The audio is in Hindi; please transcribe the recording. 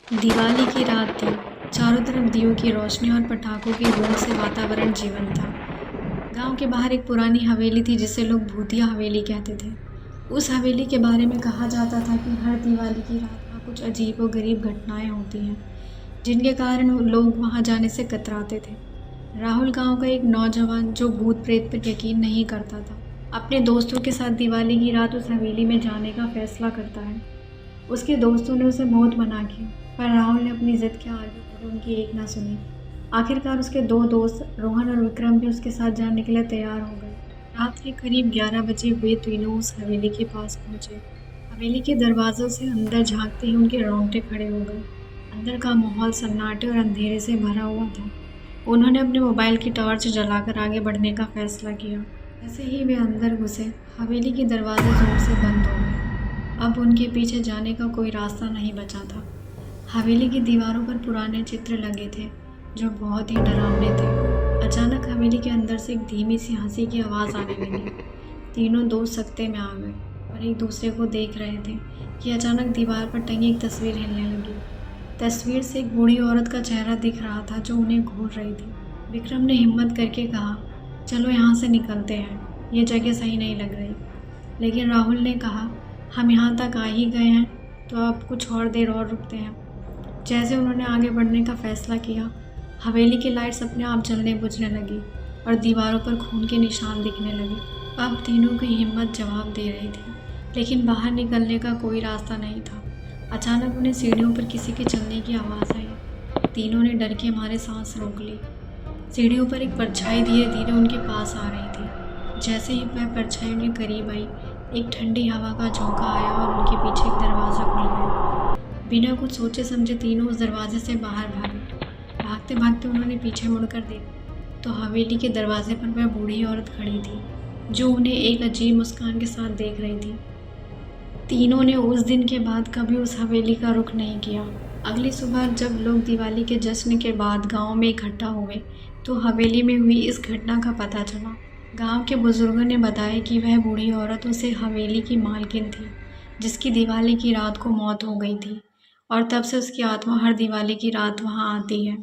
दिवाली की रात थी। चारों तरफ दियों की रोशनी और पटाखों की गूंज से वातावरण जीवंत था। गांव के बाहर एक पुरानी हवेली थी जिसे लोग भूतिया हवेली कहते थे। उस हवेली के बारे में कहा जाता था कि हर दिवाली की रात वहाँ कुछ अजीब और गरीब घटनाएं होती हैं, जिनके कारण वो लोग वहाँ जाने से कतराते थे। राहुल गांव का एक नौजवान जो भूत प्रेत पर यकीन नहीं करता था, अपने दोस्तों के साथ दिवाली की रात उस हवेली में जाने का फैसला करता है। उसके दोस्तों ने उसे बहुत मना किया, पर राहुल ने अपनी जिद के आगे बढ़कर उनकी एक ना सुनी। आखिरकार उसके दो दोस्त रोहन और विक्रम भी उसके साथ जाने के लिए तैयार हो गए। रात के करीब 11 बजे वे तीनों उस हवेली के पास पहुंचे। हवेली के दरवाजों से अंदर झांकते ही उनके रोंगटे खड़े हो गए। अंदर का माहौल सन्नाटे और अंधेरे से भरा हुआ था। उन्होंने अपने मोबाइल की टॉर्च जलाकर आगे बढ़ने का फैसला किया। जैसे ही वे अंदर घुसे, हवेली के दरवाजे जोर से बंद हो गए। अब उनके पीछे जाने का कोई रास्ता नहीं बचा था। हवेली की दीवारों पर पुराने चित्र लगे थे जो बहुत ही डरावने थे। अचानक हवेली के अंदर से एक धीमी सी हंसी की आवाज़ आने लगी। तीनों दोस्त सकते में आ गए और एक दूसरे को देख रहे थे कि अचानक दीवार पर टंगी एक तस्वीर हिलने लगी। तस्वीर से एक बूढ़ी औरत का चेहरा दिख रहा था जो उन्हें घूर रही थी। विक्रम ने हिम्मत करके कहा, चलो यहाँ से निकलते हैं, ये जगह सही नहीं लग रही। लेकिन राहुल ने कहा, हम यहाँ तक आ ही गए हैं तो अब कुछ और देर और रुकते हैं। जैसे उन्होंने आगे बढ़ने का फैसला किया, हवेली की लाइट्स अपने आप जलने बुझने लगी और दीवारों पर खून के निशान दिखने लगे। अब तीनों की हिम्मत जवाब दे रही थी, लेकिन बाहर निकलने का कोई रास्ता नहीं था। अचानक उन्हें सीढ़ियों पर किसी के चलने की आवाज़ आई। तीनों ने डर के मारे सांस रोक ली। सीढ़ियों पर एक परछाई धीरे धीरे उनके पास आ रही थी। जैसे ही वह परछाई उनके करीब आई, एक ठंडी हवा का झोंका आया और उनके पीछे एक दरवाज़ा खुल गया। बिना कुछ सोचे समझे तीनों उस दरवाजे से बाहर भागे। भागते भागते उन्होंने पीछे मुड़कर देखा तो हवेली के दरवाजे पर वह बूढ़ी औरत खड़ी थी जो उन्हें एक अजीब मुस्कान के साथ देख रही थी। तीनों ने उस दिन के बाद कभी उस हवेली का रुख नहीं किया। अगली सुबह जब लोग दिवाली के जश्न के बाद गांव में इकट्ठा हुए तो हवेली में हुई इस घटना का पता चला। गांव के बुजुर्गों ने बताया कि वह बूढ़ी औरत उसे हवेली की मालकिन थी जिसकी दिवाली की रात को मौत हो गई थी और तब से उसकी आत्मा हर दिवाली की रात वहां आती है।